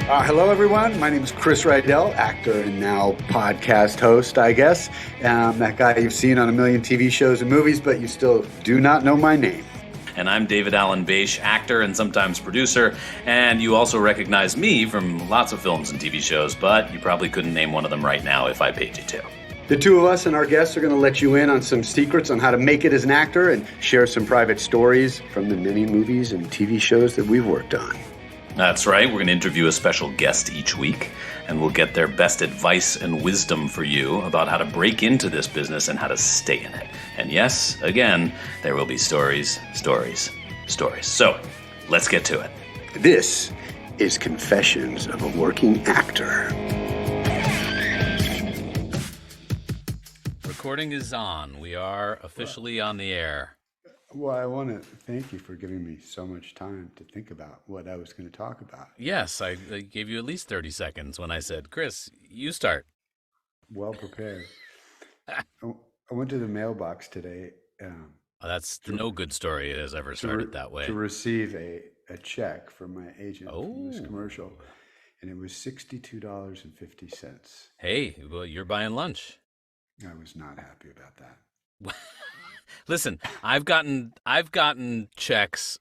Hello, everyone. My name is Chris Rydell, actor and now podcast host, I guess. That guy you've seen on a million TV shows and movies, but you still do not know my name. And I'm David Allen Bache, actor and sometimes producer. And you also recognize me from lots of films and TV shows, but you probably couldn't name one of them right now if I paid you to. The two of us and our guests are going to let you in on some secrets on how to make it as an actor and share some private stories from the many movies and TV shows that we've worked on. That's right. We're going to interview a special guest each week, and we'll get their best advice and wisdom for you about how to break into this business and how to stay in it. And yes, again, there will be stories, stories, stories. So let's get to it. This is Confessions of a Working Actor. Recording is on. We are officially on the air. Well, I want to thank you for giving me so much time to think about what I was going to talk about. Yes, I gave you at least 30 seconds when I said, Chris, you start. Well prepared. I went to the mailbox today. That's no good story it has ever started that way. To receive a check from my agent from this commercial, and it was $62.50. Hey, well, you're buying lunch. I was not happy about that. Listen, I've gotten checks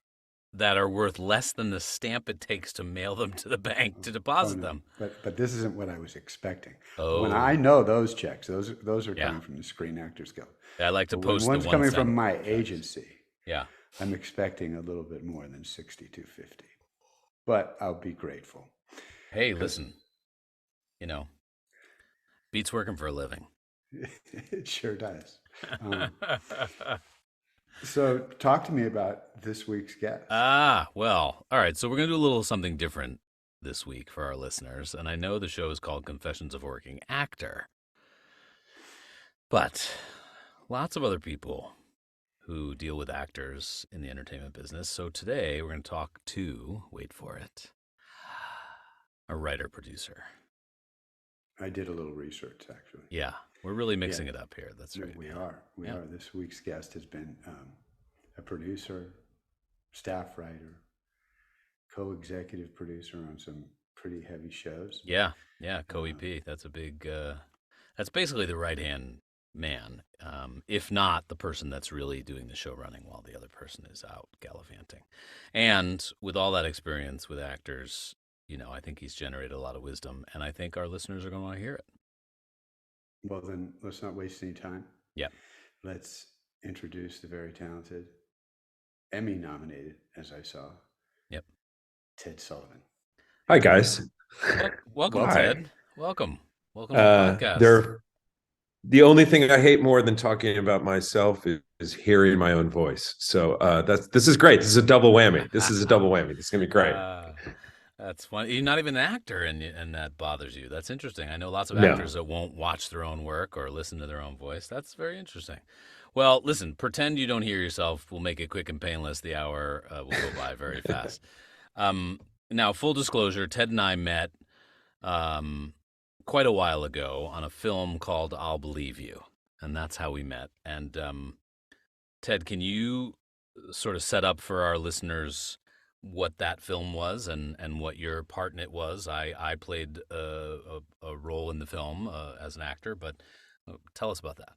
that are worth less than the stamp it takes to mail them to the bank to deposit them. But this isn't what I was expecting. Oh. When I know those checks, those are coming from the Screen Actors Guild. I like to post when the one's coming cent from my checks. agency. Yeah, I'm expecting a little bit more than $62.50, but I'll be grateful. Hey, listen, beats working for a living. It sure does. So talk to me about this week's guest. Well, all right. So we're going to do a little something different this week for our listeners. And I know the show is called Confessions of a Working Actor, but lots of other people who deal with actors in the entertainment business. So today we're going to talk to, wait for it, a writer-producer. I did a little research, actually. Yeah, we're really mixing it up here. That's right. We are. This week's guest has been a producer, staff writer, co-executive producer on some pretty heavy shows. Yeah, co-EP. That's a big, that's basically the right-hand man, if not the person that's really doing the show running while the other person is out gallivanting. And with all that experience with actors, I think he's generated a lot of wisdom, and I think our listeners are going to want to hear it. Well, then let's not waste any time. Yeah. Let's introduce the very talented, Emmy nominated, as I saw. Yep. Ted Sullivan. Hi, guys. Welcome, Ted. Welcome to the podcast. The only thing I hate more than talking about myself is hearing my own voice. So this is great. This is a double whammy. This is going to be great. That's funny. You're not even an actor, and that bothers you. That's interesting. I know lots of actors that won't watch their own work or listen to their own voice. That's very interesting. Well, listen, pretend you don't hear yourself. We'll make it quick and painless. The hour will go by very fast. Now, full disclosure, Ted and I met quite a while ago on a film called I'll Believe You, and that's how we met. And Ted, can you sort of set up for our listeners what that film was and what your part in it was? I played a role in the film as an actor, but tell us about that.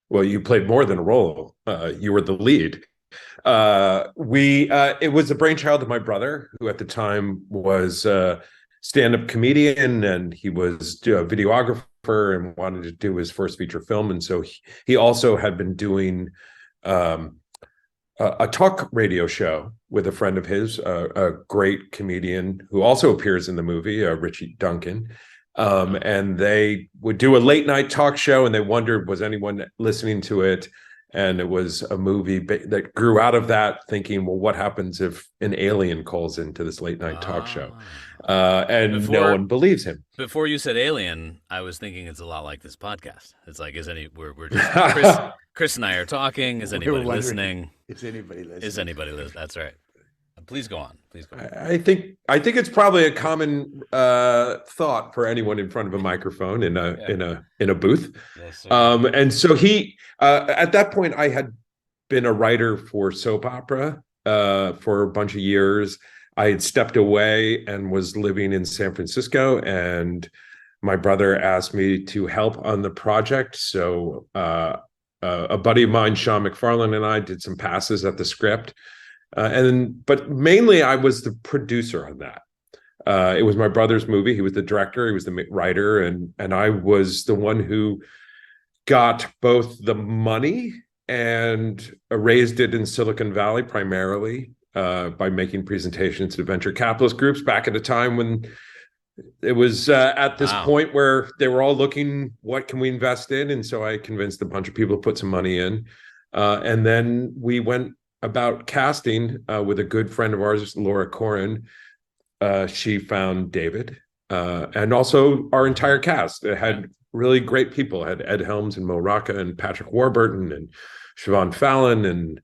Well, you played more than a role. You were the lead. It was the brainchild of my brother, who at the time was a stand-up comedian, and he was a videographer and wanted to do his first feature film. And so he also had been doing a talk radio show with a friend of his, a great comedian who also appears in the movie, Richie Duncan. And they would do a late night talk show, and they wondered, was anyone listening to it? And it was a movie that grew out of that, thinking, well, what happens if an alien calls into this late night talk show? And no one believes him. Before you said alien, I was thinking it's a lot like this podcast. It's like, we're just Chris and I are talking. Is anybody listening? Is anybody listening? Is anybody listening? That's right. Please go on. I think it's probably a common thought for anyone in front of a microphone in a booth. Yes, and so he at that point, I had been a writer for soap opera for a bunch of years. I had stepped away and was living in San Francisco, and my brother asked me to help on the project. So a buddy of mine, Sean McFarlane, and I did some passes at the script. But mainly I was the producer on that. It was my brother's movie. He was the director, he was the writer, and I was the one who got both the money and raised it in Silicon Valley primarily by making presentations to venture capitalist groups back at a time when it was at this point where they were all looking, what can we invest in? And so I convinced a bunch of people to put some money in. And then we went about casting with a good friend of ours, Laura Corin. She found David and also our entire cast. It had really great people. It had Ed Helms and Mo Rocca and Patrick Warburton and Siobhan Fallon and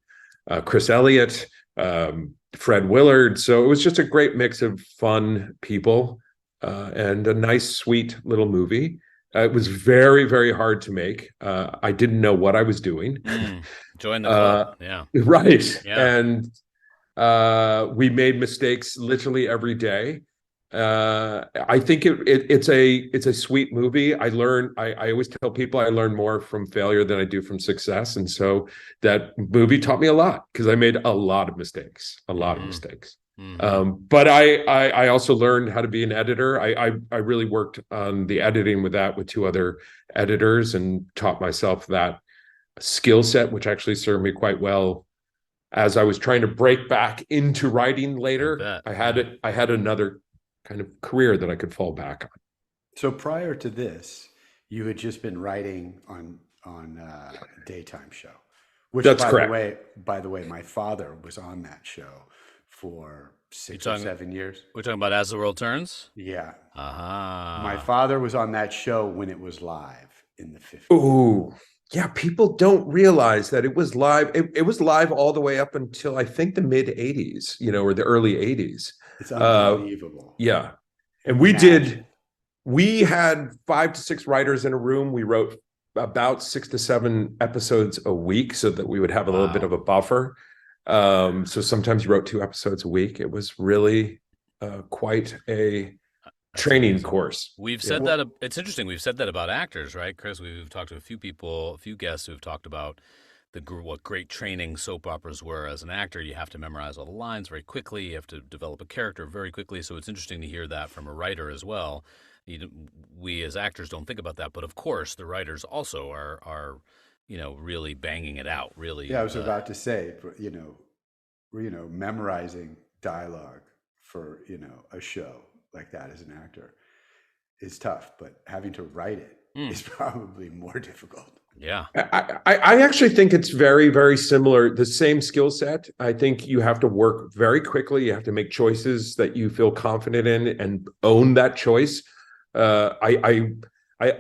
Chris Elliott, Fred Willard. So it was just a great mix of fun people and a nice, sweet little movie. It was very, very hard to make. I didn't know what I was doing. Join the club. Yeah. Right. Yeah. And we made mistakes literally every day. I think it's a sweet movie. I always tell people I learn more from failure than I do from success. And so that movie taught me a lot because I made a lot of mistakes, But I also learned how to be an editor. I really worked on the editing with two other editors and taught myself that skill set, which actually served me quite well as I was trying to break back into writing later. I had another kind of career that I could fall back on. So prior to this, you had just been writing on a daytime show, which That's correct. By the way, my father was on that show for 6 or 7 years. We're talking about As the World Turns? Yeah. Uh-huh. My father was on that show when it was live in the 50s. Ooh. Yeah, people don't realize that it was live. It was live all the way up until I think the mid 80s, or the early 80s. It's unbelievable. Yeah. And we had 5 to 6 writers in a room. We wrote about 6 to 7 episodes a week so that we would have a little bit of a buffer. So sometimes you wrote 2 episodes a week. It was really quite a training course. We've said that. It's interesting. We've said that about actors, right, Chris? We've talked to a few guests who've talked about what great training soap operas were. As an actor, you have to memorize all the lines very quickly. You have to develop a character very quickly. So it's interesting to hear that from a writer as well. We as actors don't think about that, but of course the writers also are really banging it out. Really. Yeah, I was about to say, memorizing dialogue for a show like that as an actor is tough, but having to write it is probably more difficult. Yeah. I actually think it's very, very similar. The same skill set. I think you have to work very quickly. You have to make choices that you feel confident in and own that choice. I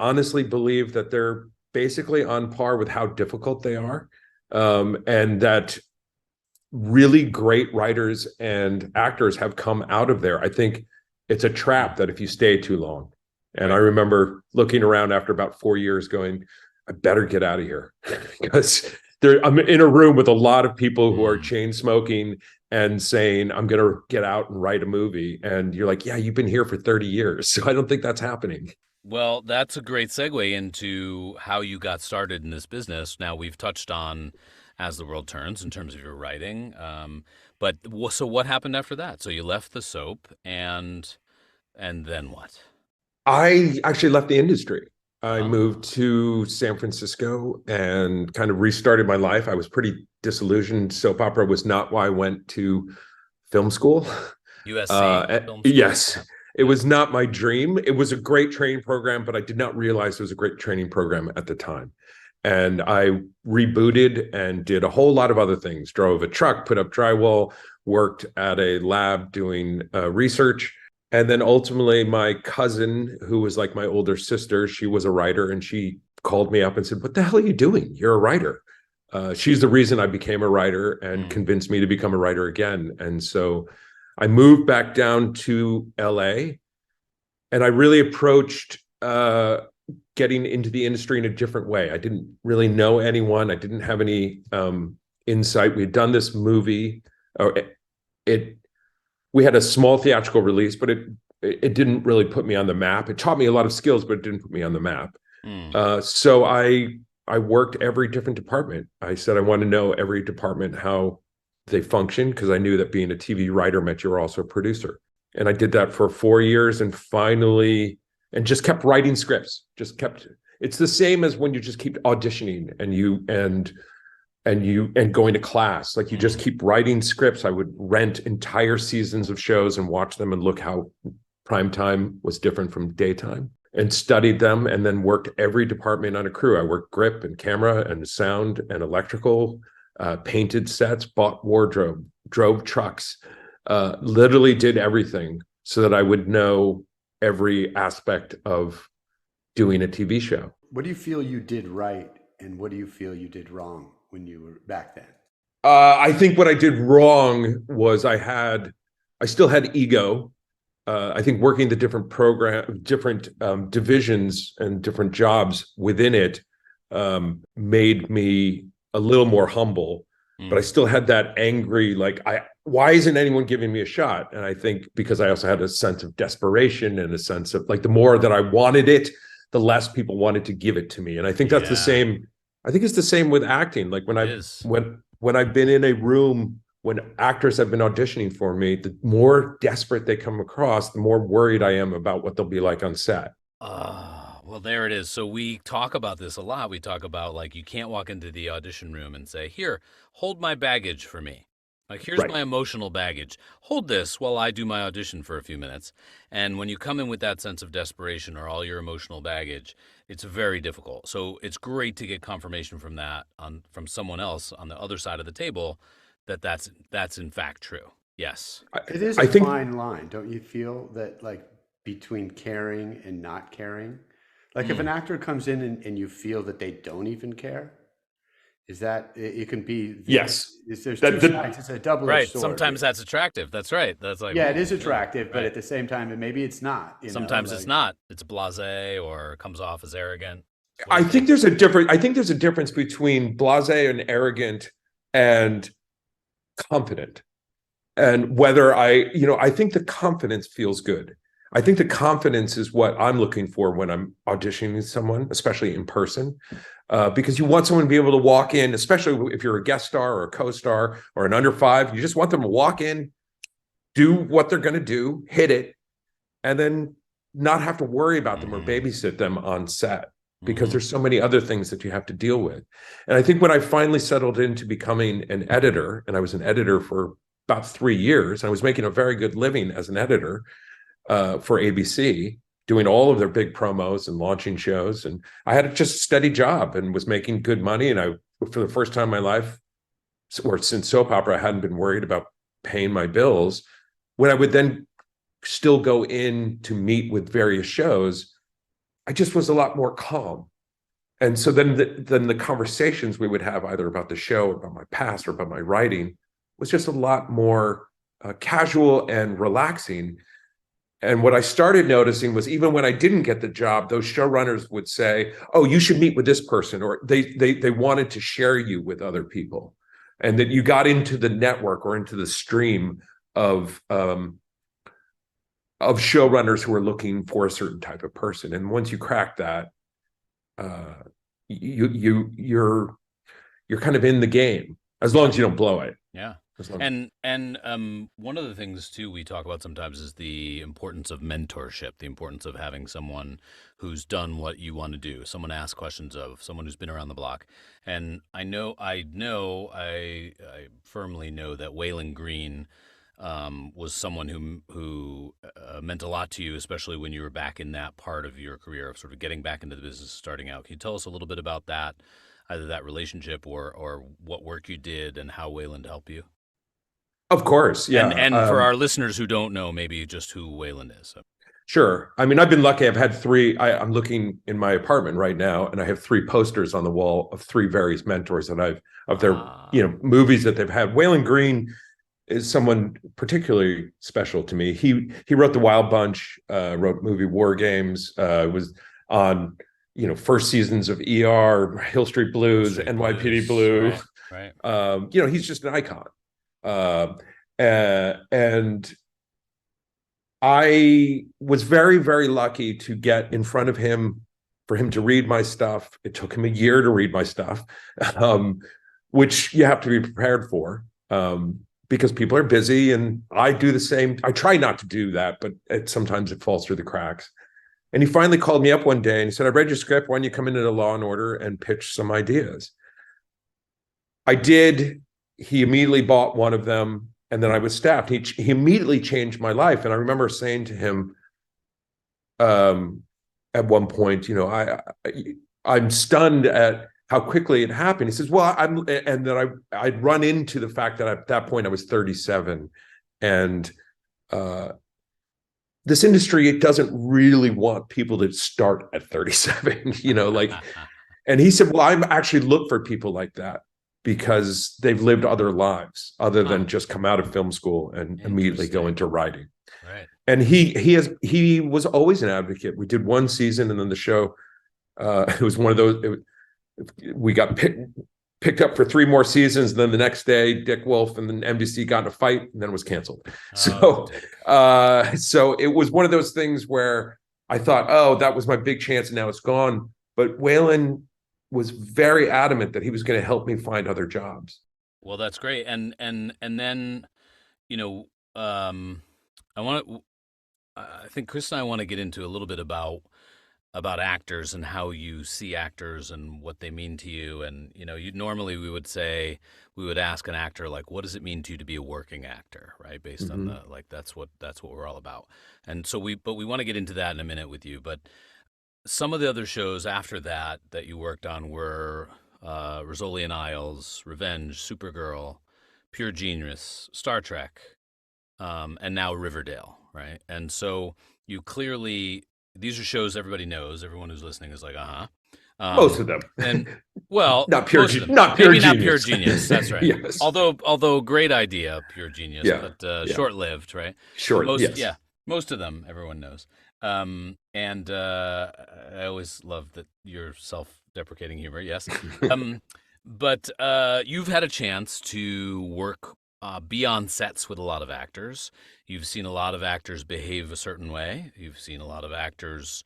honestly believe that they're basically on par with how difficult they are. And that really great writers and actors have come out of there. I think it's a trap that if you stay too long. And I remember looking around after about 4 years going, I better get out of here because I'm in a room with a lot of people who are chain smoking and saying, I'm going to get out and write a movie. And you're like, yeah, you've been here for 30 years. So I don't think that's happening. Well, that's a great segue into how you got started in this business. Now we've touched on As the World Turns in terms of your writing. So what happened after that? So you left the soap and then what? I actually left the industry. I moved to San Francisco and kind of restarted my life. I was pretty disillusioned. Soap opera was not why I went to film school. USC film school. Yes. It was not my dream. It was a great training program, but I did not realize it was a great training program at the time. And I rebooted and did a whole lot of other things. Drove a truck, put up drywall, worked at a lab doing research. And then ultimately my cousin, who was like my older sister, she was a writer, and she called me up and said, what the hell are you doing? You're a writer. She's the reason I became a writer and convinced me to become a writer again. And so I moved back down to LA, and I really approached getting into the industry in a different way. I didn't really know anyone. I didn't have any insight. We had done this movie. we had a small theatrical release, but it didn't really put me on the map. It taught me a lot of skills, but it didn't put me on the map. So I worked every different department. I said I want to know every department, how they function, because I knew that being a TV writer meant you were also a producer. And I did that for 4 years, and finally, and just kept writing scripts. It's the same as when you just keep auditioning and going to class. Like, you just keep writing scripts. I would rent entire seasons of shows and watch them and look how primetime was different from daytime, and studied them, and then worked every department on a crew. I worked grip and camera and sound and electrical, painted sets, bought wardrobe, drove trucks, literally did everything so that I would know every aspect of doing a TV show. What do you feel you did right, and what do you feel you did wrong when you were back then? I think what I did wrong was I still had ego. I think working the different divisions and different jobs within it made me a little more humble, but I still had that angry, like, why isn't anyone giving me a shot? And I think because I also had a sense of desperation and a sense of, like, the more that I wanted it, the less people wanted to give it to me. And I think that's the same. I think it's the same with acting. Like, when I've been in a room, when actors have been auditioning for me, the more desperate they come across, the more worried I am about what they'll be like on set. Well, there it is. So we talk about this a lot. We talk about, like, you can't walk into the audition room and say, here, hold my baggage for me. Like, here's my emotional baggage. Hold this while I do my audition for a few minutes. And when you come in with that sense of desperation or all your emotional baggage, it's very difficult. So it's great to get confirmation from that, from someone else on the other side of the table, that's in fact true. Yes. It is a fine line, don't you feel, that, like, between caring and not caring? Like, if an actor comes in and you feel that they don't even care, is that, it can be, yes, there's two sides. It's a double-edged sword. Sometimes that's attractive. That's right. That's like, it is attractive, but at the same time, maybe it's not. Sometimes it's not. It's blasé or comes off as arrogant. I think there's a difference between blasé and arrogant and confident. And whether I think the confidence feels good. I think the confidence is what I'm looking for when I'm auditioning someone, especially in person, because you want someone to be able to walk in, especially if you're a guest star or a co-star or an under five. You just want them to walk in, do what they're going to do, hit it, and then not have to worry about them or babysit them on set, because there's so many other things that you have to deal with. And I think when I finally settled into becoming an editor, and I was an editor for about 3 years, I was making a very good living as an editor for ABC, doing all of their big promos and launching shows. And I had just a steady job and was making good money. And I, for the first time in my life, or since soap opera, I hadn't been worried about paying my bills. When I would then still go in to meet with various shows, I just was a lot more calm. And so then the conversations we would have, either about the show, or about my past, or about my writing, was just a lot more casual and relaxing. And what I started noticing was, even when I didn't get the job, those showrunners would say, oh, you should meet with this person, or they wanted to share you with other people, and that you got into the network or into the stream of showrunners who are looking for a certain type of person. And once you crack that, you're kind of in the game, as long as you don't blow it. Yeah. And one of the things too we talk about sometimes is the importance of mentorship, the importance of having someone who's done what you want to do, someone to ask questions of, someone who's been around the block. And I firmly know that Waylon Green was someone who meant a lot to you, especially when you were back in that part of your career of sort of getting back into the business, starting out. Can you tell us a little bit about that, either that relationship or what work you did and how Waylon helped you? Of course, yeah. And for our listeners who don't know, maybe just who Waylon is. So. Sure. I mean, I've been lucky. I've had three. I'm looking in my apartment right now, and I have 3 posters on the wall of 3 various mentors that of their movies that they've had. Waylon Green is someone particularly special to me. He wrote The Wild Bunch, wrote movie War Games, was on first seasons of ER, Hill Street Blues, NYPD Blues. Right. He's just an icon. And I was very, very lucky to get in front of him for him to read my stuff. It took him a year to read my stuff, which you have to be prepared for, because people are busy, and I do the same. I try not to do that, but sometimes it falls through the cracks. And he finally called me up one day and he said, "I read your script. Why don't you come into Law and Order and pitch some ideas?" I did. He immediately bought one of them, and then I was staffed. He immediately changed my life. And I remember saying to him, at one point, I'm stunned at how quickly it happened. He says, "Well, and then I'd run into the fact that at that point I was 37, and this industry, it doesn't really want people to start at 37, and he said, "Well, I'm actually look for people like that because they've lived other lives other than just come out of film school and immediately go into writing." Right. And he was always an advocate. We did one season, and then the show, it was one of those, we got picked up for 3 more seasons. And then the next day, Dick Wolf and then NBC got in a fight, and then it was canceled. So it was one of those things where I thought, oh, that was my big chance, and now it's gone. But Waylon was very adamant that he was going to help me find other jobs. Well, that's great. And then, I think Chris and I want to get into a little bit about actors and how you see actors and what they mean to you. And, normally we would ask an actor, like, what does it mean to you to be a working actor, right? Based on that's what we're all about. And so we want to get into that in a minute with you. But some of the other shows after that you worked on were Rizzoli Isles, Revenge, Supergirl, Pure Genius, Star Trek, and now Riverdale, right? And so you clearly, these are shows everybody knows. Everyone who's listening is like, most of them, and well, not pure genius. Not pure genius. That's right. Yes. Although great idea, Pure Genius, Yeah. but short-lived, right? Yes. Yeah, most of them everyone knows. And I always love that your self-deprecating humor. Yes. But you've had a chance to work, be on sets with a lot of actors. You've seen a lot of actors behave a certain way. You've seen a lot of actors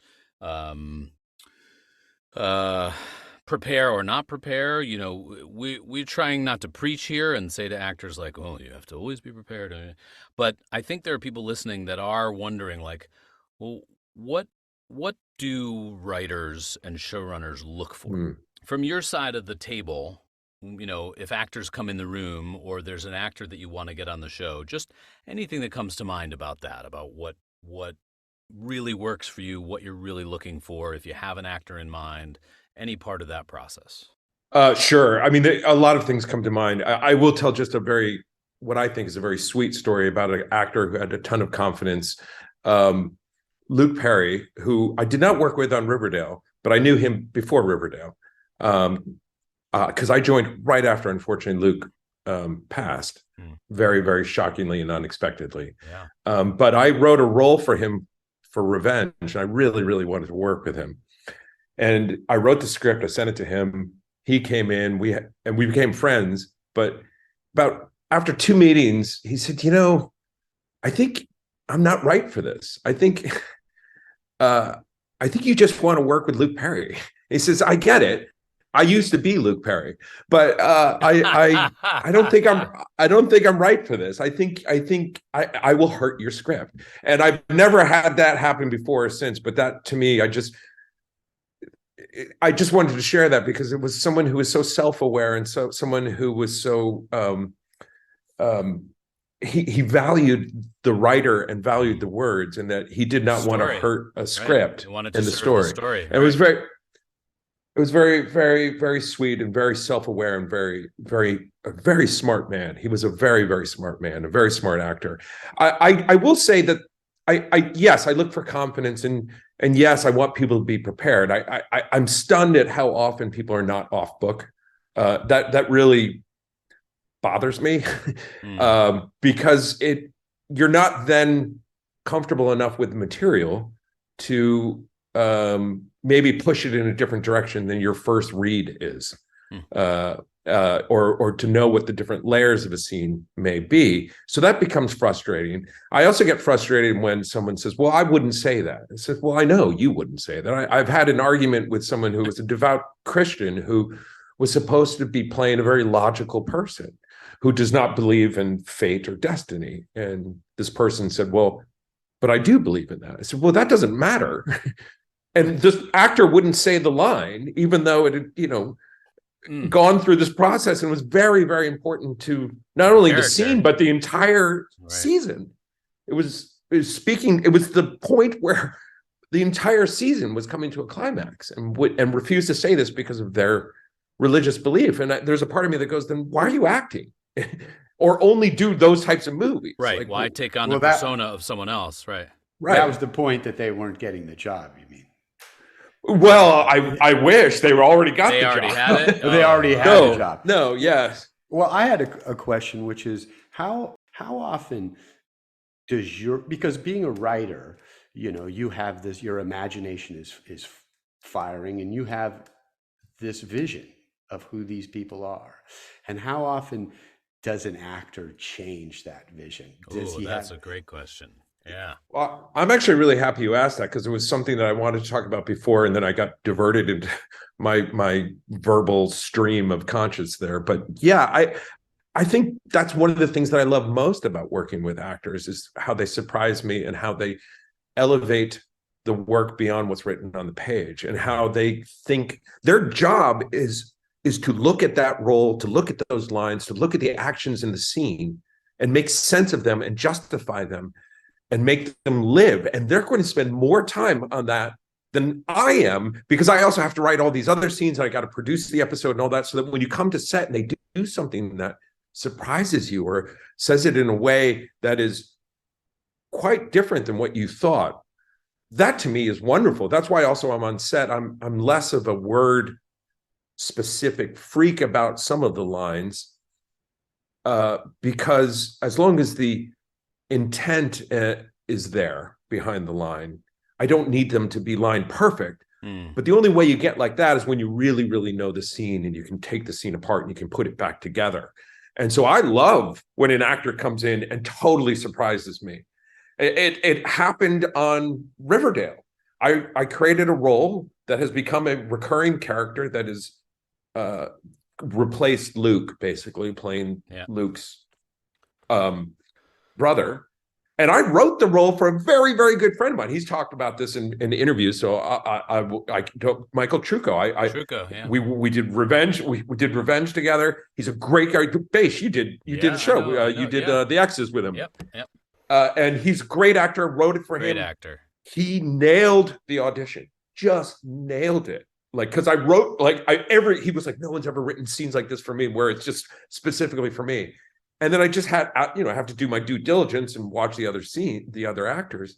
prepare or not prepare. We're trying not to preach here and say to actors like, "Oh, you have to always be prepared." But I think there are people listening that are wondering, like, well, what do writers and showrunners look for? From your side of the table, if actors come in the room or there's an actor that you want to get on the show, just anything that comes to mind about that, about what really works for you, what you're really looking for, if you have an actor in mind, any part of that process. Sure. I mean, a lot of things come to mind. I will tell just what I think is a very sweet story about an actor who had a ton of confidence. Luke Perry, who I did not work with on Riverdale, but I knew him before Riverdale, because I joined right after, unfortunately, Luke passed, very, very shockingly and unexpectedly. Yeah. But I wrote a role for him for Revenge, and I really, really wanted to work with him. And I wrote the script. I sent it to him. He came in. We became friends. But after 2 meetings, he said, "I think I'm not right for this. I think you just want to work with Luke Perry." He says, "I get it. I used to be Luke Perry, but I don't think I'm right for this. I think I will hurt your script." And I've never had that happen before or since. But that, to me, I just wanted to share that because it was someone who was so self-aware and someone who was so he valued the writer and valued the words, and that he did not want to hurt a script and the story. Right. And it was very, very, very sweet and very self-aware and a very smart man. He was a very, very smart man, a very smart actor. I will say that yes, I look for confidence, and yes, I want people to be prepared. I'm stunned at how often people are not off book. That really bothers me because you're not then comfortable enough with the material to maybe push it in a different direction than your first read is. or to know what the different layers of a scene may be. So that becomes frustrating. I also get frustrated when someone says, well, I wouldn't say that. I said, well, I know you wouldn't say that. I've had an argument with someone who was a devout Christian who was supposed to be playing a very logical person who does not believe in fate or destiny. And this person said, well, but I do believe in that. I said, well, that doesn't matter. And this actor wouldn't say the line, even though it had, gone through this process and was very, very important to not only the scene, but the entire season. It was the point where the entire season was coming to a climax, and refused to say this because of their religious belief. And there's a part of me that goes, then why are you acting? Or only do those types of movies? Right. Like, why take on the persona of someone else? Right. Right. That was the point, that they weren't getting the job, you mean? Well, I wish they already got the job. They already had it? They already had the job. No, yes. Well, I had a question, which is how often does because being a writer, you have this, your imagination is firing, and you have this vision of who these people are. And how often does an actor change that vision? That's a great question. Yeah. Well, I'm actually really happy you asked that, because it was something that I wanted to talk about before, and then I got diverted into my verbal stream of conscience there. But yeah, I think that's one of the things that I love most about working with actors, is how they surprise me and how they elevate the work beyond what's written on the page, and how they think their job is to look at that role, to look at those lines, to look at the actions in the scene and make sense of them and justify them and make them live. And they're going to spend more time on that than I am, because I also have to write all these other scenes. I got to produce the episode and all that, so that when you come to set and they do something that surprises you or says it in a way that is quite different than what you thought, that to me is wonderful. That's why also I'm on set. I'm less of a word specific freak about some of the lines, because as long as the intent is there behind the line, I don't need them to be line perfect. But the only way you get like that is when you really, really know the scene, and you can take the scene apart and you can put it back together. And so I love when an actor comes in and totally surprises me. It happened on Riverdale. I created a role that has become a recurring character that is replaced Luke, basically playing Luke's brother. And I wrote the role for a very, very good friend of mine. He's talked about this in interviews. So I don't, Michael Trucco. Trucco, yeah. We did Revenge. We did Revenge together. He's a great guy. Base, you did the show. You did the X's with him. Yep. And he's a great actor. Wrote it for him. Great actor. He nailed the audition. Just nailed it. Like, because I wrote he was like, no one's ever written scenes like this for me, where it's just specifically for me. And then I just had, I have to do my due diligence and watch the other actors.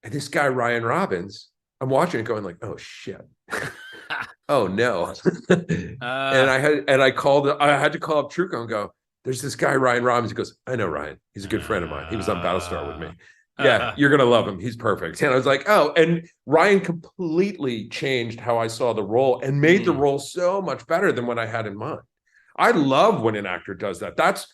And this guy, Ryan Robbins, I'm watching it going like, oh shit. Oh no. And I had to call up Trucco and go, there's this guy, Ryan Robbins. He goes, I know Ryan. He's a good friend of mine. He was on Battlestar with me. Yeah, you're going to love him. He's perfect. And I was like, oh, and Ryan completely changed how I saw the role and made the role so much better than what I had in mind. I love when an actor does that.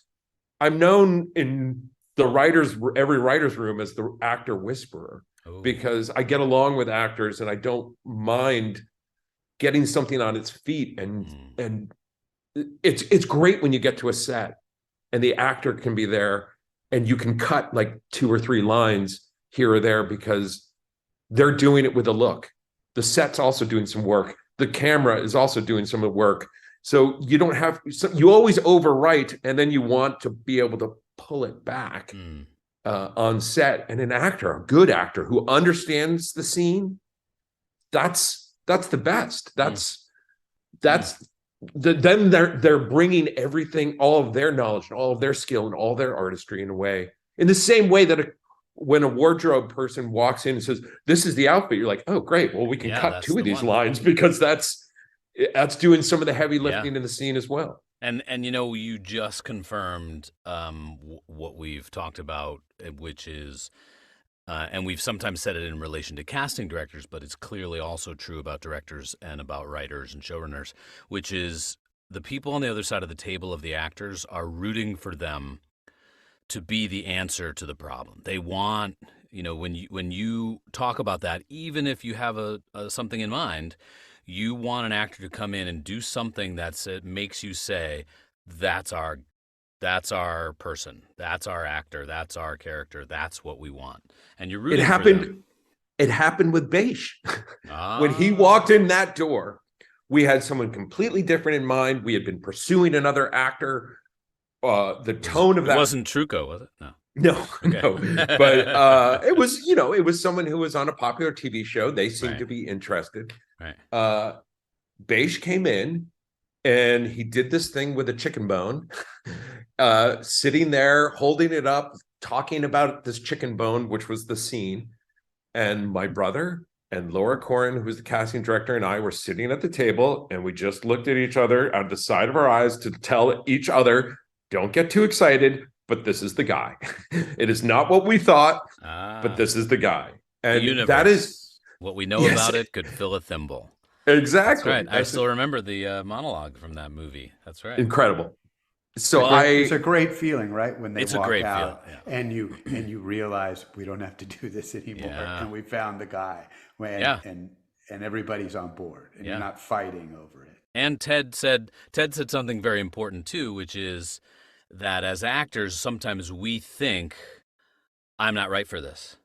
I'm known in every writer's room as the actor whisperer, because I get along with actors and I don't mind getting something on its feet. And it's great when you get to a set and the actor can be there and you can cut like 2 or 3 lines here or there, because they're doing it with a look. The set's also doing some work. The camera is also doing some of the work. So you always overwrite, and then you want to be able to pull it back on set. And a good actor who understands the scene, that's the best. Then they're bringing everything, all of their knowledge and all of their skill and all their artistry in a way, in the same way that when a wardrobe person walks in and says, this is the outfit, you're like, oh, great. Well, we can cut 2 of these lines, because that's doing some of the heavy lifting in the scene as well. And you just confirmed what we've talked about, which is, and we've sometimes said it in relation to casting directors, but it's clearly also true about directors and about writers and showrunners, which is the people on the other side of the table of the actors are rooting for them to be the answer to the problem. They want, when you talk about that, even if you have a something in mind, you want an actor to come in and do something that makes you say, that's our person, that's our actor, that's our character, that's what we want. And you're rooting for them. It happened with Beish. When he Ah. walked in that door, we had someone completely different in mind. We had been pursuing another actor. The tone of that It wasn't Trucco, was it? No. No, Okay. no. But it was someone who was on a popular TV show. They seemed Right. to be interested. Right. Beish came in and he did this thing with a chicken bone, sitting there, holding it up, talking about this chicken bone, which was the scene. And my brother and Laura Corrin, who's the casting director, and I were sitting at the table, and we just looked at each other out of the side of our eyes to tell each other, don't get too excited, but this is the guy. It is not what we thought, but this is the guy. And the universe, that is what we know about it could fill a thimble. Exactly. That's right. I still remember the monologue from that movie. That's right. Incredible. So it's a great feeling, right? When they It's a walk great out feeling, and you realize we don't have to do this anymore, Yeah. and we found the guy, Yeah. and everybody's on board, and Yeah. you're not fighting over it. And Ted said something very important too, which is that as actors, sometimes we think, I'm not right for this,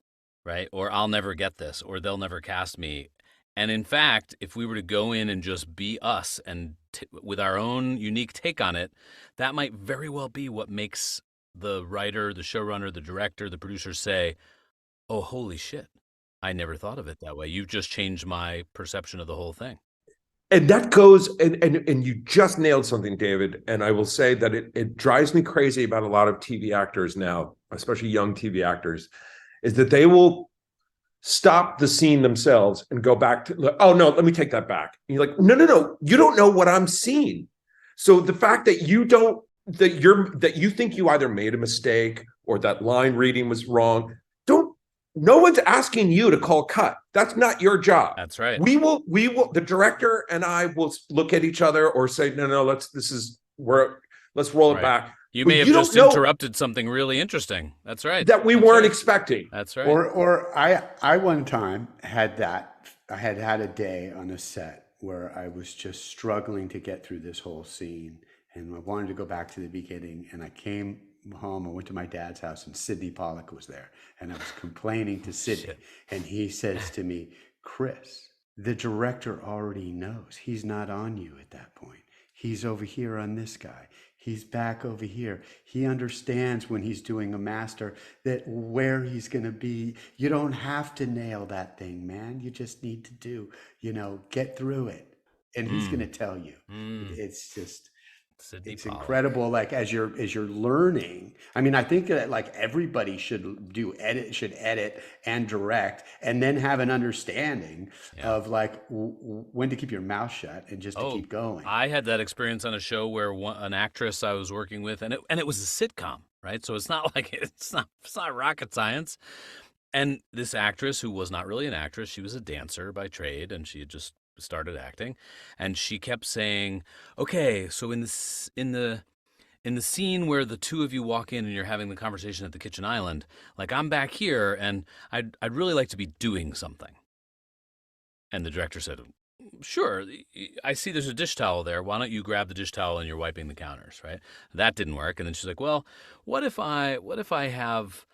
right? Or I'll never get this, or they'll never cast me. And in fact, if we were to go in and just be us and with our own unique take on it, that might very well be what makes the writer, the showrunner, the director, the producer say, oh, holy shit, I never thought of it that way. You've just changed my perception of the whole thing. And that goes, and you just nailed something, David. And I will say that it drives me crazy about a lot of TV actors now, especially young TV actors, is that they will stop the scene themselves and go back to, oh no, let me take that back. And you're like, no, you don't know what I'm seeing. So the fact that that you think you either made a mistake or that line reading was wrong, no one's asking you to call cut. That's not your job. That's right. We will, the director and I will look at each other or say, no, let's roll it back. You may have just interrupted something really interesting. That's right. That we weren't expecting. That's right. Or I one time had that. I had a day on a set where I was just struggling to get through this whole scene, and I wanted to go back to the beginning. And I came home. I went to my dad's house, and Sidney Pollack was there, and I was complaining to Sidney, and he says to me, "Chris, the director already knows. He's not on you at that point. He's over here on this guy. He's back over here. He understands when he's doing a master that where he's going to be. You don't have to nail that thing, man. You just need to get through it." And he's going to tell you. It's just, Sidney it's Pollack. incredible. Like as you're learning, I mean, I think that like everybody should edit and direct, and then have an understanding of like when to keep your mouth shut and just to keep going. I had that experience on a show where an actress I was working with, and it was a sitcom, right? So it's not like it's not rocket science. And this actress, who was not really an actress, she was a dancer by trade, and she had just started acting, and she kept saying, okay, so in the scene where the two of you walk in and you're having the conversation at the kitchen island, like I'm back here and I'd really like to be doing something. And the director said, sure, I see there's a dish towel there. Why don't you grab the dish towel and you're wiping the counters, right? That didn't work. And then she's like, well, what if I have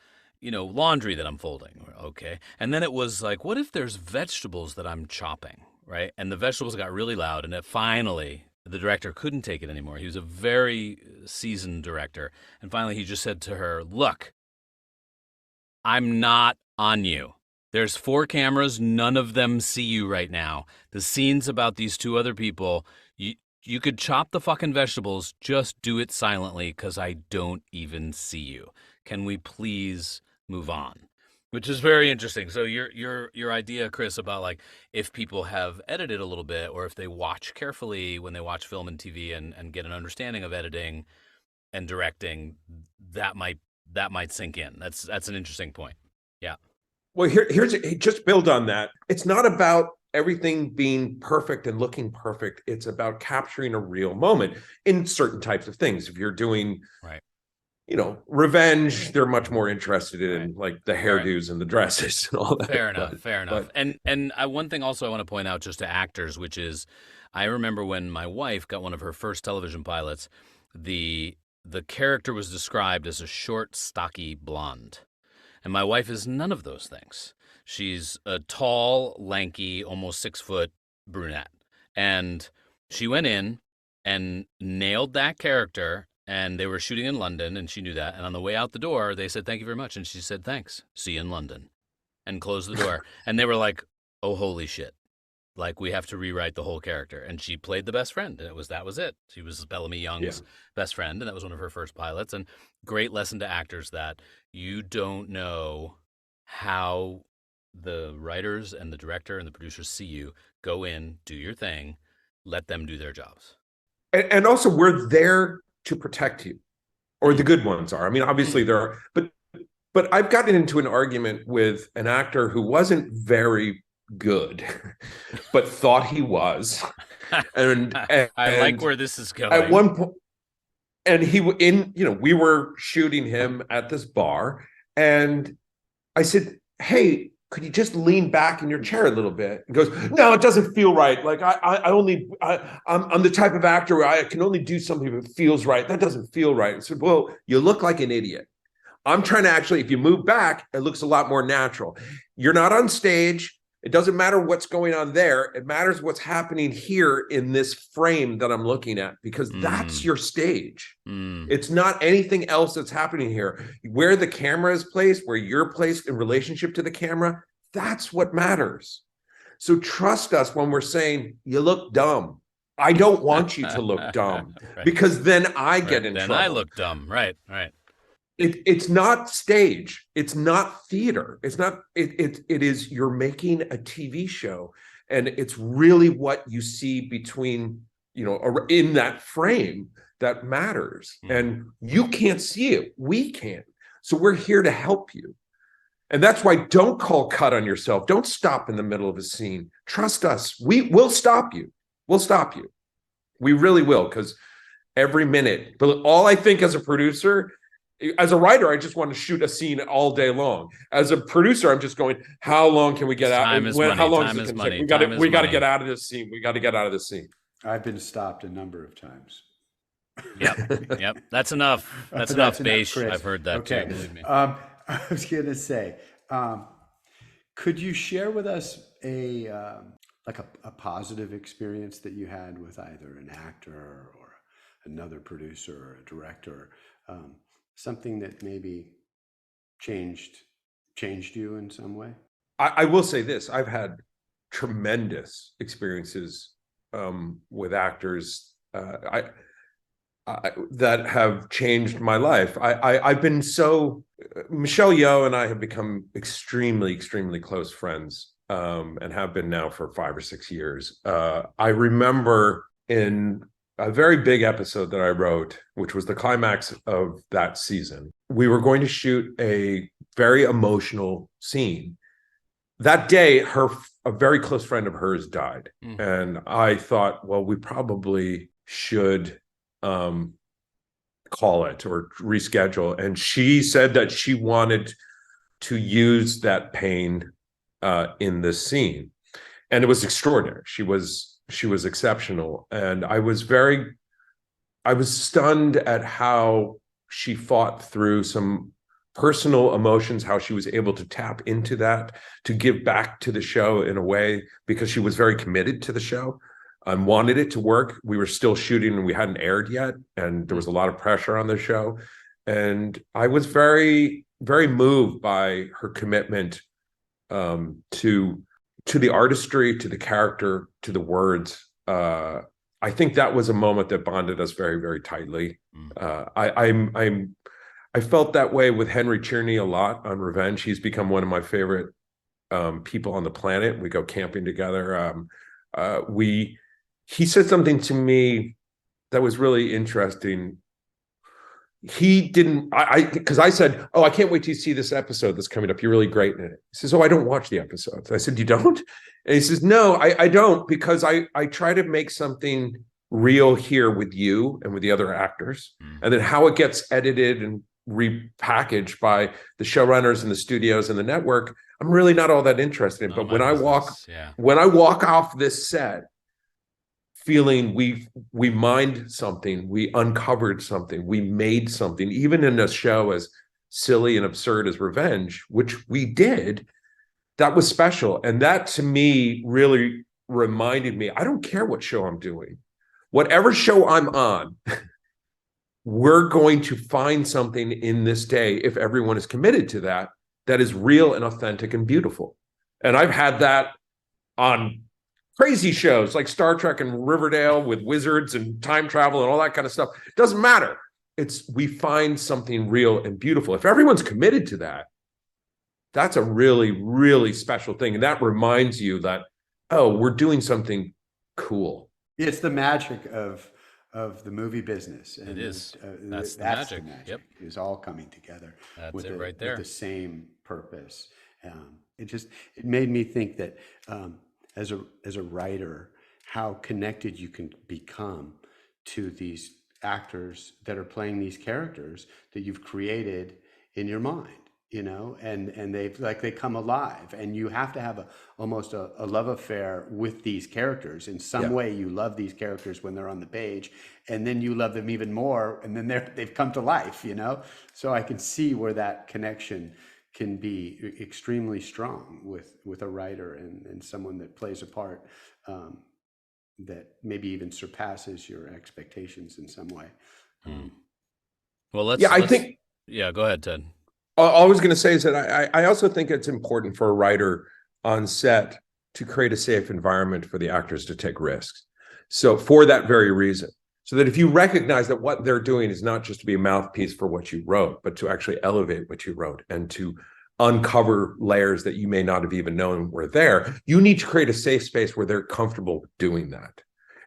laundry that I'm folding? Okay. And then it was like, what if there's vegetables that I'm chopping? Right. And the vegetables got really loud. And finally, the director couldn't take it anymore. He was a very seasoned director. And finally, he just said to her, look, I'm not on you. There's 4 cameras. None of them see you right now. The scene's about these 2 other people. You could chop the fucking vegetables. Just do it silently because I don't even see you. Can we please move on? Which is very interesting. So your idea, Chris, about like if people have edited a little bit, or if they watch carefully when they watch film and TV and get an understanding of editing and directing, that might sink in. That's an interesting point. Yeah. Well, here's just build on that. It's not about everything being perfect and looking perfect. It's about capturing a real moment in certain types of things. If you're doing, Right. revenge, they're much more interested in Right. like the Right. hairdos and the dresses and all that. Fair enough. Fair enough. But And one thing also I want to point out just to actors, which is, I remember when my wife got one of her first television pilots, the character was described as a short, stocky blonde, and my wife is none of those things. She's a tall, lanky, almost 6 foot brunette, and she went in and nailed that character. And they were shooting in London, and she knew that. And on the way out the door, they said, "Thank you very much." And she said, "Thanks. See you in London." And closed the door. And they were like, "Oh, holy shit. Like, we have to rewrite the whole character." And she played the best friend. And that was it. She was Bellamy Young's best friend. And that was one of her first pilots. And great lesson to actors that you don't know how the writers and the director and the producers see you. Go in, do your thing, let them do their jobs. and also we're there to protect you, or the good ones are. I mean, obviously there are, but I've gotten into an argument with an actor who wasn't very good, but thought he was. And I like where this is going. At one point, and we were shooting him at this bar, and I said, "Hey, could you just lean back in your chair a little bit?" He goes, "No, it doesn't feel right. Like I'm the type of actor where I can only do something if it feels right. That doesn't feel right." I said, "Well, you look like an idiot. I'm trying to actually, if you move back, it looks a lot more natural. You're not on stage. It doesn't matter what's going on there. It matters what's happening here in this frame that I'm looking at, because that's your stage. It's not anything else that's happening here. Where the camera is placed, where you're placed in relationship to the camera, that's what matters. So trust us when we're saying, you look dumb. I don't want you to look dumb, Right. Because then I get in trouble. Then I look dumb. Right. It's not stage. It's not theater. It's not. It is. You're making a TV show, and it's really what you see between in that frame that matters. And you can't see it. We can. So we're here to help you. And that's why don't call cut on yourself. Don't stop in the middle of a scene. Trust us. We'll stop you. We'll stop you. We really will, because every minute. But all I think as a producer. As a writer, I just want to shoot a scene all day long. As a producer, I'm just going, how long can we get out? Time is money. How long Time is is it money. We got to get out of this scene. We got to get out of this scene. I've been stopped a number of times. Yep. That's enough. That's enough, Beige. I've heard that too, believe me. I was going to say, could you share with us a positive experience that you had with either an actor or another producer or a director? Something that maybe changed you in some way? I will say this. I've had tremendous experiences with actors that have changed my life. I've been Michelle Yeoh and I have become extremely, extremely close friends, and have been now for 5 or 6 years. I remember in a very big episode that I wrote, which was the climax of that season. We were going to shoot a very emotional scene. That day, a very close friend of hers died. And I thought, well, we probably should call it or reschedule. And she said that she wanted to use that pain in this scene. And it was extraordinary. She was exceptional. And I was stunned at how she fought through some personal emotions, how she was able to tap into that, to give back to the show in a way, because she was very committed to the show and wanted it to work. We were still shooting and we hadn't aired yet. And there was a lot of pressure on the show. And I was very, very moved by her commitment to the artistry, to the character, to the words. I think that was a moment that bonded us very, very tightly. I felt that way with Henry Tierney a lot on Revenge. He's become one of my favorite people on the planet. We go camping together. He said something to me that was really interesting. he didn't, because I said, oh, I can't wait till you see this episode that's coming up. You're really great in it. He says, oh, I don't watch the episodes. I said, you don't? And he says, no, I don't, because I try to make something real here with you and with the other actors. And then how it gets edited and repackaged by the showrunners and the studios and the network, I'm really not all that interested in. But when I walk off this set feeling we mined something, we uncovered something, we made something, even in a show as silly and absurd as Revenge, which we did, that was special. And that to me really reminded me, I don't care what show I'm doing. Whatever show I'm on, we're going to find something in this day, if everyone is committed to that, that is real and authentic and beautiful. And I've had that on crazy shows like Star Trek and Riverdale with wizards and time travel and all that kind of stuff. It doesn't matter. We find something real and beautiful. If everyone's committed to that, that's a really, really special thing. And that reminds you that, oh, we're doing something cool. It's the magic of the movie business. And it is. That's the magic. Yep. It's all coming together. That's it right there. With the same purpose. It made me think that as a writer, how connected you can become to these actors that are playing these characters that you've created in your mind, and they come alive, and you have to have almost a love affair with these characters in some way. You love these characters when they're on the page, and then you love them even more, and then they've come to life, so I can see where that connection can be extremely strong with a writer and someone that plays a part that maybe even surpasses your expectations in some way. Well, I think. Yeah, go ahead, Ted. All I was going to say is that I also think it's important for a writer on set to create a safe environment for the actors to take risks. So for that very reason, so that if you recognize that what they're doing is not just to be a mouthpiece for what you wrote, but to actually elevate what you wrote and to uncover layers that you may not have even known were there, you need to create a safe space where they're comfortable doing that.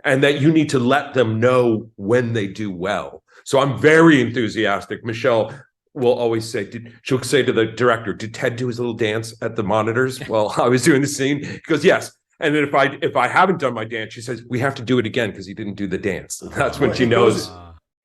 And that you need to let them know when they do well. So I'm very enthusiastic. Michelle will always say, she'll say to the director, did Ted do his little dance at the monitors while I was doing the scene? He goes, yes. And then if I haven't done my dance, she says, we have to do it again because he didn't do the dance. And that's when she knows.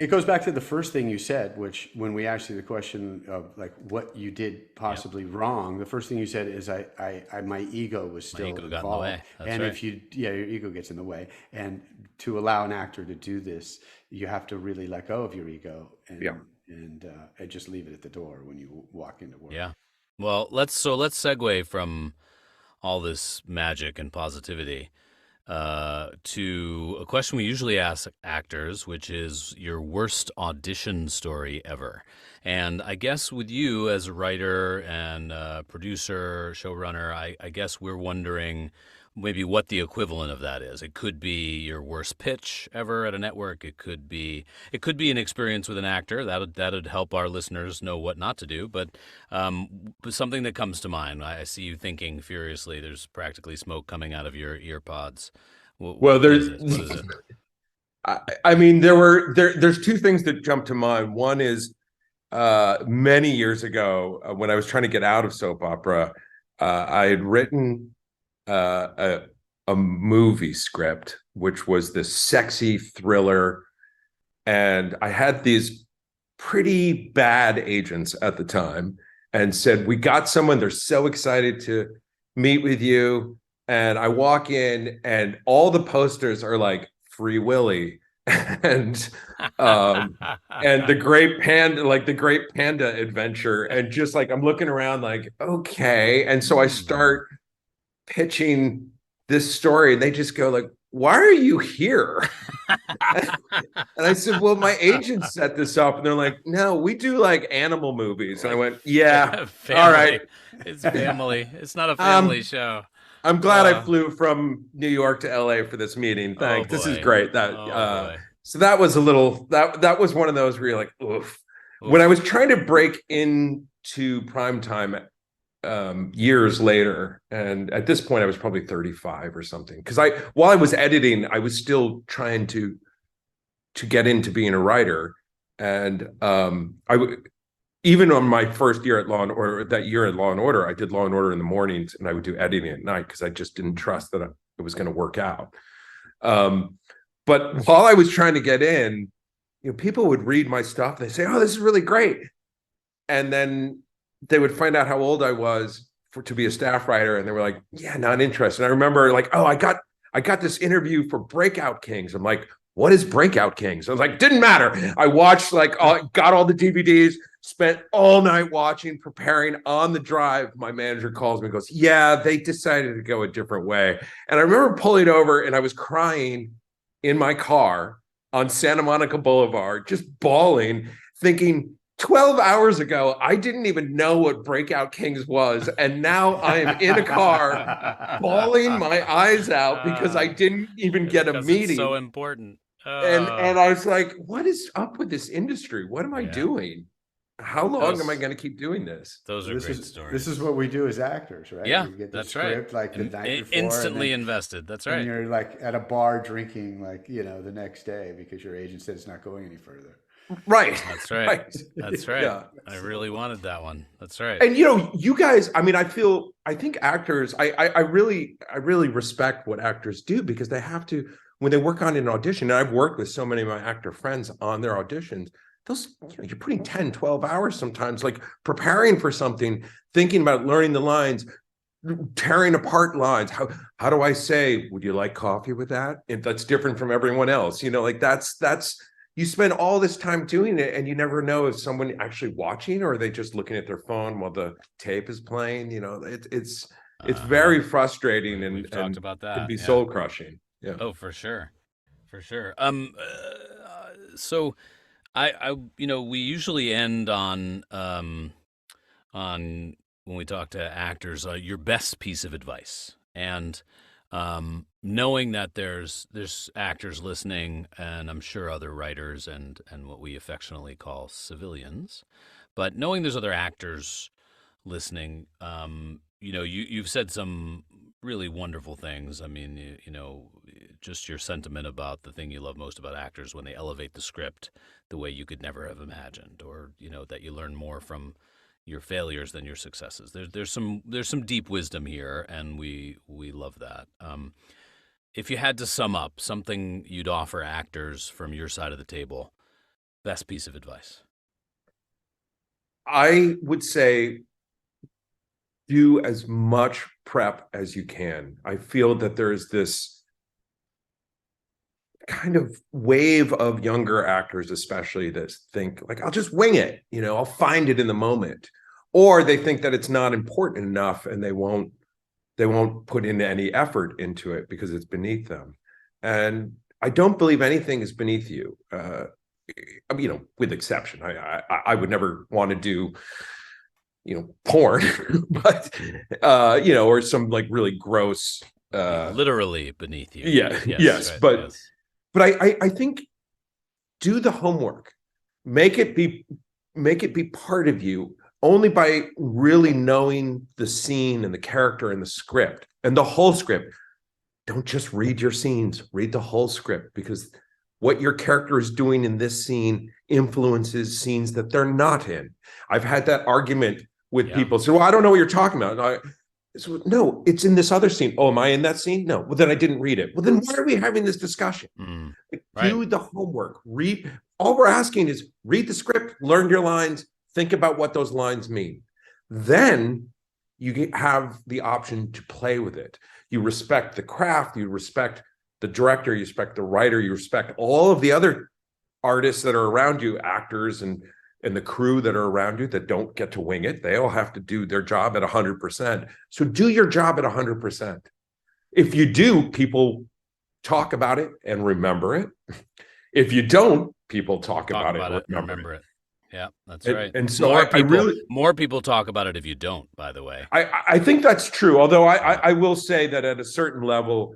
It goes back to the first thing you said, which when we asked you the question of like what you did possibly wrong, the first thing you said is my ego was still ego involved. got in the way. That's and right. if your ego gets in the way, and to allow an actor to do this, you have to really let go of your ego and just leave it at the door when you walk into work. Yeah. Well, let's segue from all this magic and positivity to a question we usually ask actors, which is your worst audition story ever. And I guess with you as a writer and producer, showrunner, I guess we're wondering maybe what the equivalent of that is. It could be your worst pitch ever at a network. It could be an experience with an actor. That'd help our listeners know what not to do. But something that comes to mind. I see you thinking furiously. There's practically smoke coming out of your ear pods. What is it? I mean, there's two things that jump to mind. One is many years ago when I was trying to get out of soap opera, I had written a movie script, which was this sexy thriller. And I had these pretty bad agents at the time and said, we got someone, they're so excited to meet with you. And I walk in and all the posters are like Free Willy and the Great Panda Adventure. And just like, I'm looking around like, okay. And so I start pitching this story and they just go like, why are you here? And I said, well, my agent set this up. And they're like, no, we do like animal movies. And I went, yeah, all right. It's family. It's not a family show. I'm glad I flew from New York to LA for this meeting. Thanks. This is great. So that was that was one of those where you're like, oof. When I was trying to break into primetime years later, and at this point I was probably 35 or something, because while I was editing, I was still trying to get into being a writer. And even on my first year at Law and Order, that year at Law and Order, I did Law and Order in the mornings, and I would do editing at night because I just didn't trust that it was going to work out. But while I was trying to get in, people would read my stuff. They say, "Oh, this is really great," and then they would find out how old I was to be a staff writer, and they were like, "Yeah, not interested." And I remember like, "Oh, I got this interview for Breakout Kings." I'm like, "What is Breakout Kings?" I was like, "Didn't matter." I watched got all the DVDs, spent all night watching, preparing. On the drive, my manager calls me and goes, "Yeah, they decided to go a different way." And I remember pulling over and I was crying in my car on Santa Monica Boulevard, just bawling, thinking 12 hours ago, I didn't even know what Breakout Kings was. And now I am in a car bawling my eyes out because I didn't even get a meeting. It's so important. And I was like, what is up with this industry? What am I doing? How long am I going to keep doing this? Those are great stories. This is what we do as actors, right? Yeah, we get the that's script, right. like the night before, instantly invested. That's right. And you're like at a bar drinking, like the next day because your agent said it's not going any further. Right. That's right. Right. That's right. Yeah. I really wanted that one. That's right. And you guys, I mean, I think actors, I really respect what actors do because they have to, when they work on an audition, and I've worked with so many of my actor friends on their auditions, you're putting 10, 12 hours sometimes, like preparing for something, thinking about learning the lines, tearing apart lines. How do I say, would you like coffee with that? And that's different from everyone else. Like that's you spend all this time doing it and you never know if someone actually watching or are they just looking at their phone while the tape is playing. It's very frustrating and talked about that. Can be soul crushing. Yeah. Oh, for sure. For sure. So I we usually end on when we talk to actors, your best piece of advice. And knowing that there's actors listening, and I'm sure other writers and what we affectionately call civilians, but knowing there's other actors listening, you've said some really wonderful things. I mean, just your sentiment about the thing you love most about actors when they elevate the script the way you could never have imagined, or that you learn more from your failures than your successes. There's some deep wisdom here, and we love that. If you had to sum up something you'd offer actors from your side of the table, best piece of advice. I would say do as much prep as you can. I feel that there's this kind of wave of younger actors, especially, that think like, I'll just wing it, I'll find it in the moment. Or they think that it's not important enough and they won't put in any effort into it because it's beneath them. And I don't believe anything is beneath you. With exception. I would never want to do porn, but or some like really gross literally beneath you. Yeah. Yes. Right, but I think do the homework. Make it be part of you only by really knowing the scene and the character and the script and the whole script. Don't just read your scenes, read the whole script, because what your character is doing in this scene influences scenes that they're not in. I've had that argument with people. So, well, I don't know what you're talking about. No, it's in this other scene. Oh, am I in that scene? No. Well, then I didn't read it. Well, then why are we having this discussion? Right. Do the homework. Read. All we're asking is read the script, learn your lines, think about what those lines mean. Then you have the option to play with it. You respect the craft. You respect the director. You respect the writer. You respect all of the other artists that are around you, actors and the crew that are around you that don't get to wing it. They all have to do their job at 100%. So do your job at 100%. If you do, people talk about it and remember it. If you don't, people talk about it and remember it. Yeah, that's right. And so more people talk about it if you don't, by the way. I think that's true. Although I will say that at a certain level,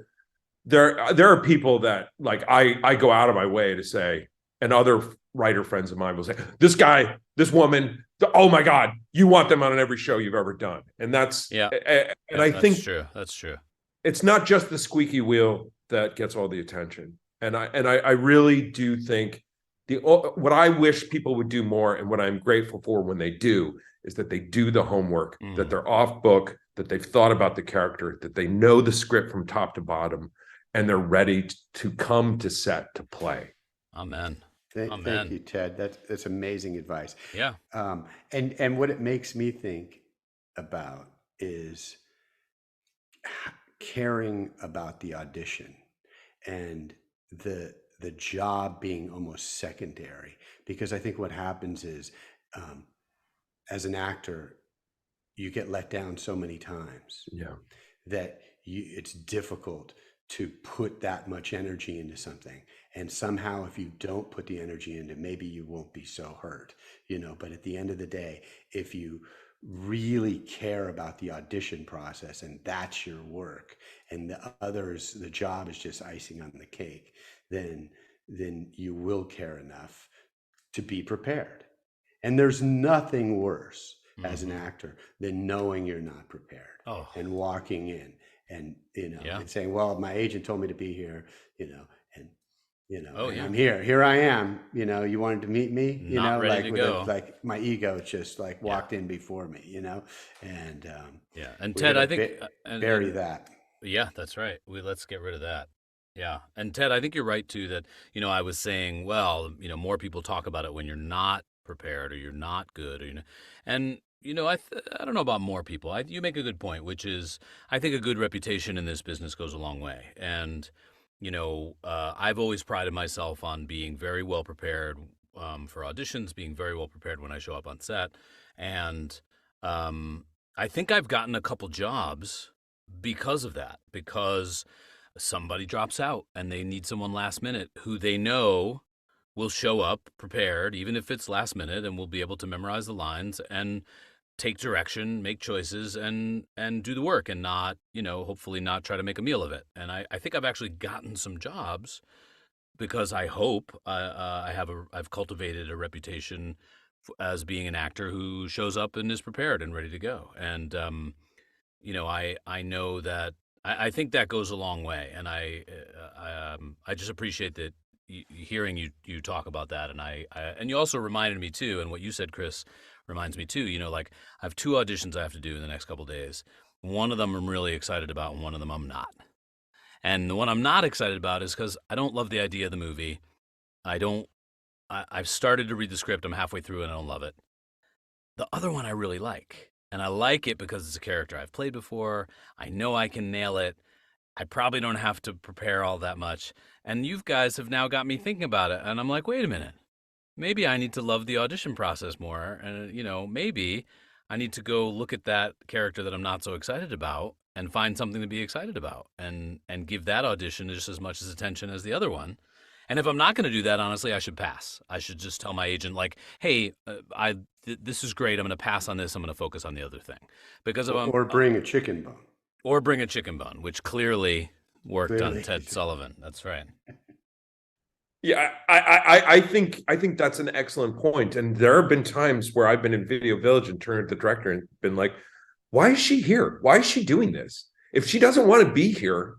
there are people that, like, I go out of my way to say, and other writer friends of mine will say, this guy, this woman, oh my God, you want them on every show you've ever done. And that's, I think that's true. It's not just the squeaky wheel that gets all the attention. And I really do think what I wish people would do more, and what I'm grateful for when they do, is that they do the homework, that they're off book, that they've thought about the character, that they know the script from top to bottom, and they're ready to come to set to play. Amen. Thank Amen. you, Ted. That's amazing advice. Yeah. And what it makes me think about is caring about the audition and the job being almost secondary. Because I think what happens is, as an actor, you get let down so many times Yeah. that it's difficult to put that much energy into something. And somehow, if you don't put the energy into, maybe you won't be so hurt, but at the end of the day, if you really care about the audition process and that's your work, and the job is just icing on the cake, then you will care enough to be prepared. And there's nothing worse as an actor than knowing you're not prepared and walking in and and saying, well, my agent told me to be here, and I'm here I am, you wanted to meet me, Not ready to go. like my ego just like walked in before me, and and Ted, I think bury that. Yeah, that's right. Let's get rid of that. Yeah. And Ted, I think you're right too that, I was saying, well, more people talk about it when you're not prepared or you're not good, and I don't know about more people. You make a good point, which is I think a good reputation in this business goes a long way. And I've always prided myself on being very well prepared for auditions, being very well prepared when I show up on set, and I think I've gotten a couple jobs because of that, because somebody drops out and they need someone last minute who they know will show up prepared, even if it's last minute, and will be able to memorize the lines and take direction, make choices, and do the work, and not, hopefully not try to make a meal of it. And I think I've actually gotten some jobs because I hope I've cultivated a reputation as being an actor who shows up and is prepared and ready to go. And I know that I think that goes a long way, and I just appreciate that hearing you talk about that, and you also reminded me too, and what you said, Chris, reminds me too. Like I have 2 auditions I have to do in the next couple of days. One of them I'm really excited about, and one of them I'm not. And the one I'm not excited about is because I don't love the idea of the movie. I've started to read the script. I'm halfway through and I don't love it. The other one I really like. And I like it because it's a character I've played before. I know I can nail it. I probably don't have to prepare all that much. And you guys have now got me thinking about it. And I'm like, wait a minute. Maybe I need to love the audition process more. And, maybe I need to go look at that character that I'm not so excited about and find something to be excited about and give that audition just as much as attention as the other one. And if I'm not going to do that, honestly, I should pass. I should just tell my agent, like, hey, this is great. I'm going to pass on this. I'm going to focus on the other thing. Because or bring a chicken bone. Or bring a chicken bone, which clearly worked on Ted Sullivan. That's right. Yeah, I think that's an excellent point. And there have been times where I've been in Video Village and turned to the director and been like, why is she here? Why is she doing this? If she doesn't want to be here,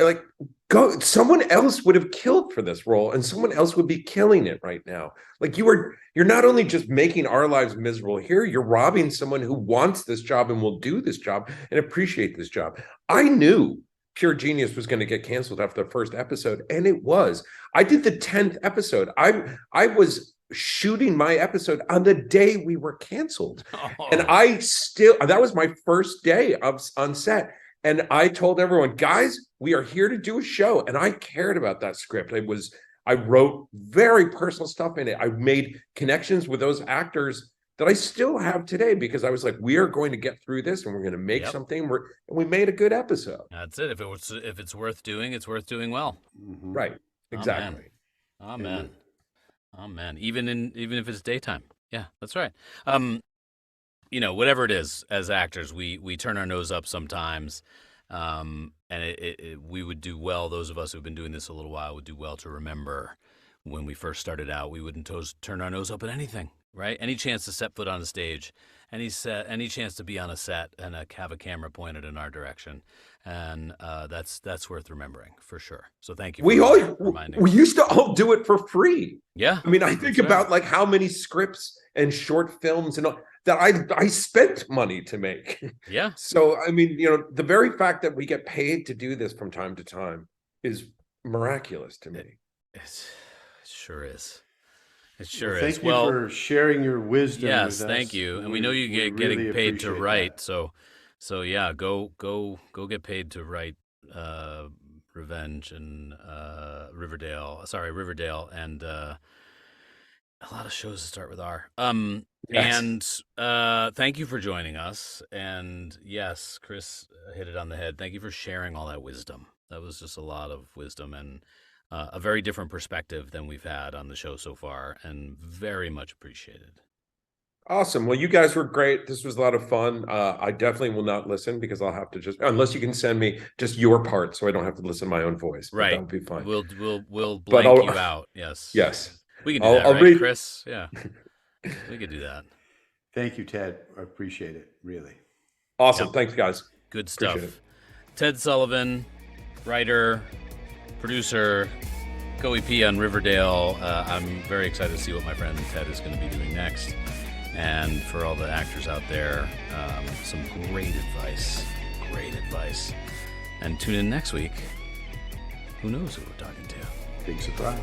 like, go, someone else would have killed for this role, and someone else would be killing it right now. Like, you're not only just making our lives miserable here, you're robbing someone who wants this job and will do this job and appreciate this job. I knew Pure Genius was going to get canceled after the first episode, and it was. I did the 10th episode. I was shooting my episode on the day we were canceled. And that was my first day on set. And I told everyone, guys, we are here to do a show. And I cared about that script. I wrote very personal stuff in it. I made connections with those actors that I still have today, because I was like, we are going to get through this and we're going to make something. And we made a good episode. That's it. If it's worth doing, it's worth doing well. Mm-hmm. Right. Exactly. Amen. Amen. Even if it's daytime. Yeah, that's right. Whatever it is, as actors, we turn our nose up sometimes, and we would do well. Those of us who've been doing this a little while would do well to remember when we first started out, we wouldn't turn our nose up at anything. right? Any chance to set foot on a stage, any chance to be on a set and have a camera pointed in our direction, and that's worth remembering for sure. So thank you for reminding. We used to all do it for free. Yeah, I mean, I think about like how many scripts and short films and all that I spent money to make. Yeah. So I mean, you know, the very fact that we get paid to do this from time to time is miraculous to me. It sure is. It sure is. Thank you for sharing your wisdom. Yes, with thank us. you. And we know you get really getting paid to appreciate write. that. So yeah, go get paid to write Revenge and Riverdale. Sorry, Riverdale and a lot of shows that start with R. Yes. And thank you for joining us. And yes, Chris hit it on the head. Thank you for sharing all that wisdom. That was just a lot of wisdom and a very different perspective than we've had on the show so far, and very much appreciated. Awesome. Well, you guys were great. This was a lot of fun. I definitely will not listen because I'll have to just, unless you can send me just your part so I don't have to listen to my own voice. Right. That would be fine. We'll blank you out. Yes. Yes. We can do that, right, Chris? Yeah. We could do that. Thank you, Ted. I appreciate it. Really. Awesome. Yep. Thanks, guys. Good stuff. Ted Sullivan, writer, producer, co-EP on Riverdale. I'm very excited to see what my friend Ted is going to be doing next. And for all the actors out there, some great advice. Great advice. And tune in next week. Who knows who we're talking to? Big surprise.